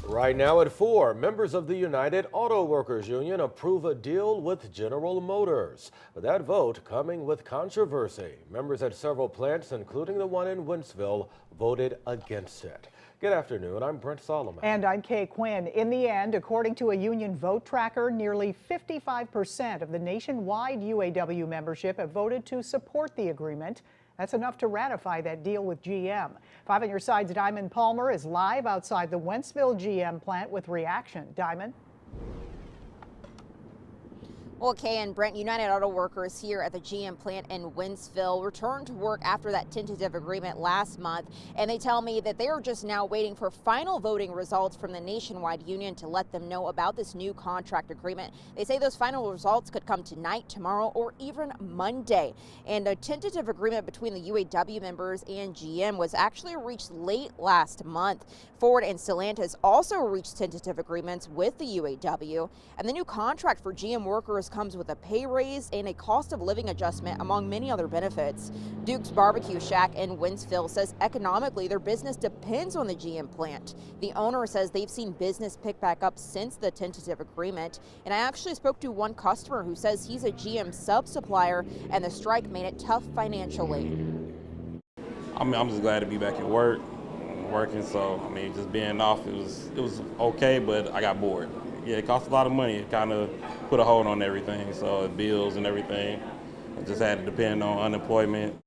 Right now at 4, members of the United Auto Workers Union approve a deal with General Motors. But that vote coming with controversy. Members at several plants, including the one in Wentzville, voted against it. Good afternoon, I'm Brent Solomon. And I'm Kay Quinn. In the end, according to a union vote tracker, nearly 55% of the nationwide UAW membership have voted to support the agreement. That's enough to ratify that deal with GM. 5 on your side's Diamond Palmer is live outside the Wentzville GM plant with reaction. Diamond? Well, Kay and Brent, United Auto Workers here at the GM plant in Wentzville returned to work after that tentative agreement last month, and they tell me that they are just now waiting for final voting results from the nationwide union to let them know about this new contract agreement. They say those final results could come tonight, tomorrow, or even Monday. And a tentative agreement between the UAW members and GM was actually reached late last month. Ford and Stellantis also reached tentative agreements with the UAW, and the new contract for GM workers comes with a pay raise and a cost of living adjustment, among many other benefits. Duke's Barbecue Shack in Wentzville says economically their business depends on the GM plant. The owner says they've seen business pick back up since the tentative agreement. And I actually spoke to one customer who says he's a GM sub-supplier and the strike made it tough financially. I'm just glad to be back at work, working. So, just being off, it was okay, but I got bored. Yeah, it costs a lot of money. It kind of put a hold on everything, so bills and everything. I just had to depend on unemployment.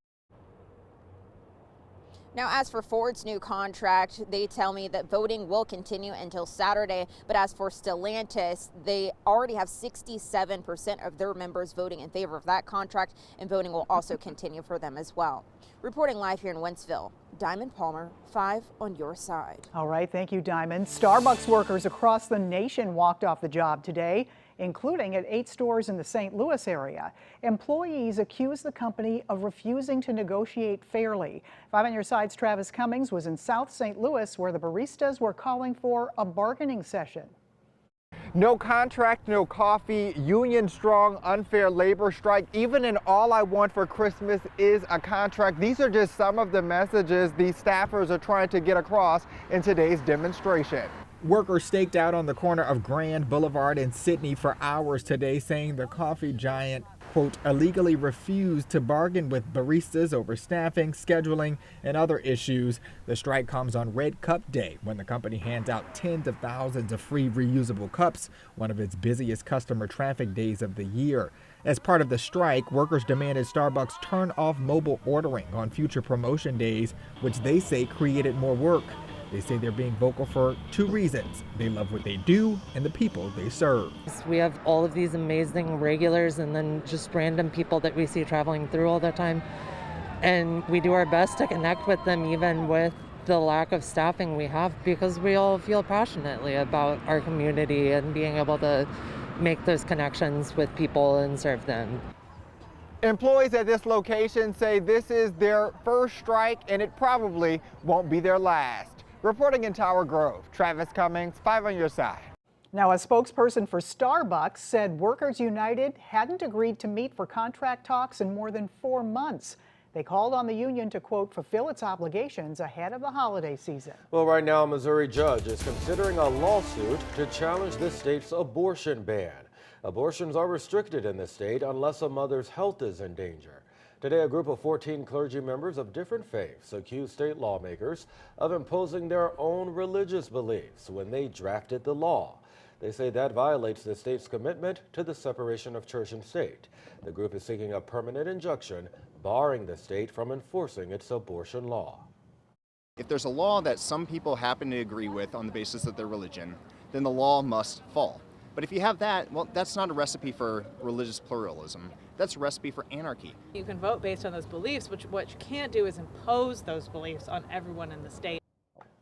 Now, as for Ford's new contract, they tell me that voting will continue until Saturday. But as for Stellantis, they already have 67% of their members voting in favor of that contract, and voting will also continue for them as well. Reporting live here in Wentzville, Diamond Palmer, 5 on your side. All right, thank you, Diamond. Starbucks workers across the nation walked off the job today, including at 8 stores in the St. Louis area. Employees accused the company of refusing to negotiate fairly. 5 on your side's Travis Cummings was in South St. Louis, where the baristas were calling for a bargaining session. No contract, no coffee, union strong, unfair labor strike. Even in All I Want for Christmas is a contract. These are just some of the messages these staffers are trying to get across in today's demonstration. Workers staked out on the corner of Grand Boulevard in Sydney for hours today, saying the coffee giant, quote, illegally refused to bargain with baristas over staffing, scheduling, and other issues. The strike comes on Red Cup Day, when the company hands out tens of thousands of free reusable cups, one of its busiest customer traffic days of the year. As part of the strike, workers demanded Starbucks turn off mobile ordering on future promotion days, which they say created more work. They say they're being vocal for 2 reasons. They love what they do and the people they serve. We have all of these amazing regulars and then just random people that we see traveling through all the time. And we do our best to connect with them even with the lack of staffing we have, because we all feel passionately about our community and being able to make those connections with people and serve them. Employees at this location say this is their first strike and it probably won't be their last. Reporting in Tower Grove, Travis Cummings, 5 on your side. Now, a spokesperson for Starbucks said Workers United hadn't agreed to meet for contract talks in more than 4 months. They called on the union to, quote, fulfill its obligations ahead of the holiday season. Well, right now, a Missouri judge is considering a lawsuit to challenge the state's abortion ban. Abortions are restricted in the state unless a mother's health is in danger. Today, a group of 14 clergy members of different faiths accused state lawmakers of imposing their own religious beliefs when they drafted the law. They say that violates the state's commitment to the separation of church and state. The group is seeking a permanent injunction barring the state from enforcing its abortion law. If there's a law that some people happen to agree with on the basis of their religion, then the law must fall. But if you have that, well, that's not a recipe for religious pluralism. That's a recipe for anarchy. You can vote based on those beliefs, which what you can't do is impose those beliefs on everyone in the state.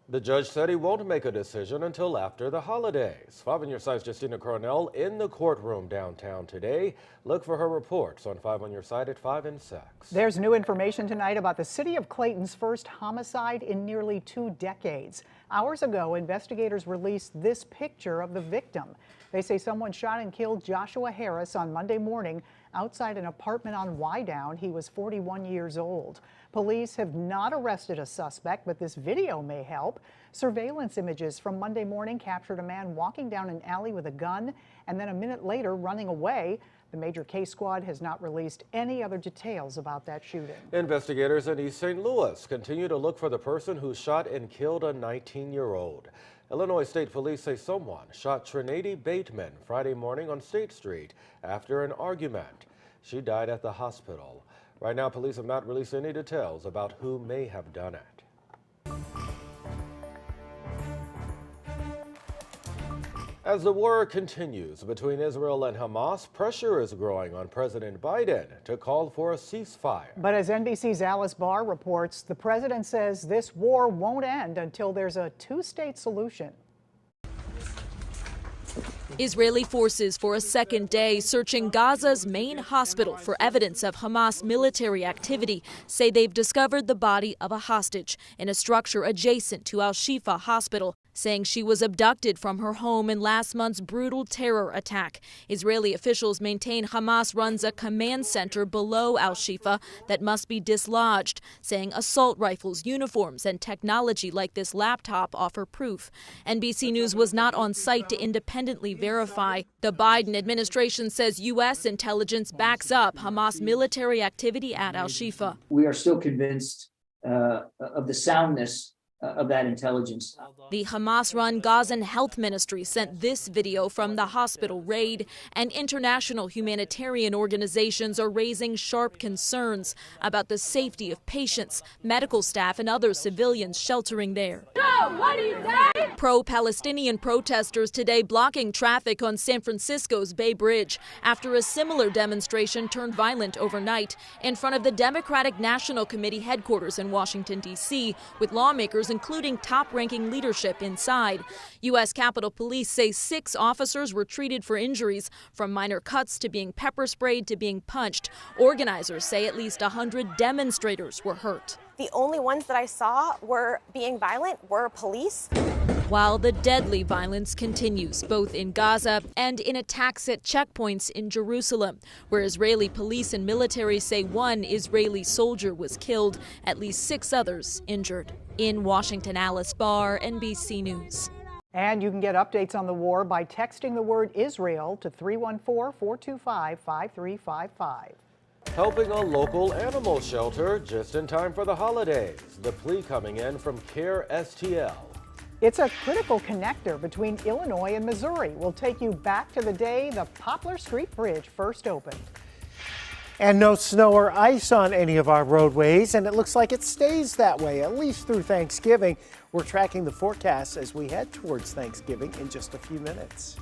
The judge said he won't make a decision until after the holidays. 5 on your side's Justina Cornell in the courtroom downtown today. Look for her reports on 5 on your side at 5 and 6. There's new information tonight about the city of Clayton's first homicide in nearly 2 decades. Hours ago, investigators released this picture of the victim. They say someone shot and killed Joshua Harris on Monday morning outside an apartment on Wydown. He was 41 years old. Police have not arrested a suspect, but this video may help. Surveillance images from Monday morning captured a man walking down an alley with a gun and then a minute later running away. The Major Case Squad has not released any other details about that shooting. Investigators in East St. Louis continue to look for the person who shot and killed a 19-year-old. Illinois State Police say someone shot Trinity Bateman Friday morning on State Street after an argument. She died at the hospital. Right now, police have not released any details about who may have done it. As the war continues between Israel and Hamas, pressure is growing on President Biden to call for a ceasefire. But as NBC's Alice Barr reports, the president says this war won't end until there's a two-state solution. Israeli forces for a second day searching Gaza's main hospital for evidence of Hamas military activity say they've discovered the body of a hostage in a structure adjacent to Al-Shifa Hospital, saying she was abducted from her home in last month's brutal terror attack. Israeli officials maintain Hamas runs a command center below Al-Shifa that must be dislodged, saying assault rifles, uniforms, and technology like this laptop offer proof. NBC News was not on site to independently verify. The Biden administration says U.S. intelligence backs up Hamas military activity at Al-Shifa. We are still convinced of the soundness of that intelligence. The Hamas-run Gazan Health Ministry sent this video from the hospital raid, and international humanitarian organizations are raising sharp concerns about the safety of patients, medical staff, and other civilians sheltering there. Pro-Palestinian protesters today blocking traffic on San Francisco's Bay Bridge after a similar demonstration turned violent overnight in front of the Democratic National Committee headquarters in Washington, D.C., with lawmakers including top-ranking leadership inside. U.S. Capitol Police say 6 officers were treated for injuries, from minor cuts to being pepper sprayed to being punched. Organizers say at least 100 demonstrators were hurt. The only ones that I saw were being violent were police. While the deadly violence continues, both in Gaza and in attacks at checkpoints in Jerusalem, where Israeli police and military say 1 Israeli soldier was killed, at least 6 others injured. In Washington, Alice Barr, NBC News. And you can get updates on the war by texting the word Israel to 314-425-5355. Helping a local animal shelter just in time for the holidays. The plea coming in from CARE STL. It's a critical connector between Illinois and Missouri. We'll take you back to the day the Poplar Street Bridge first opened. And no snow or ice on any of our roadways, and it looks like it stays that way, at least through Thanksgiving. We're tracking the forecasts as we head towards Thanksgiving in just a few minutes.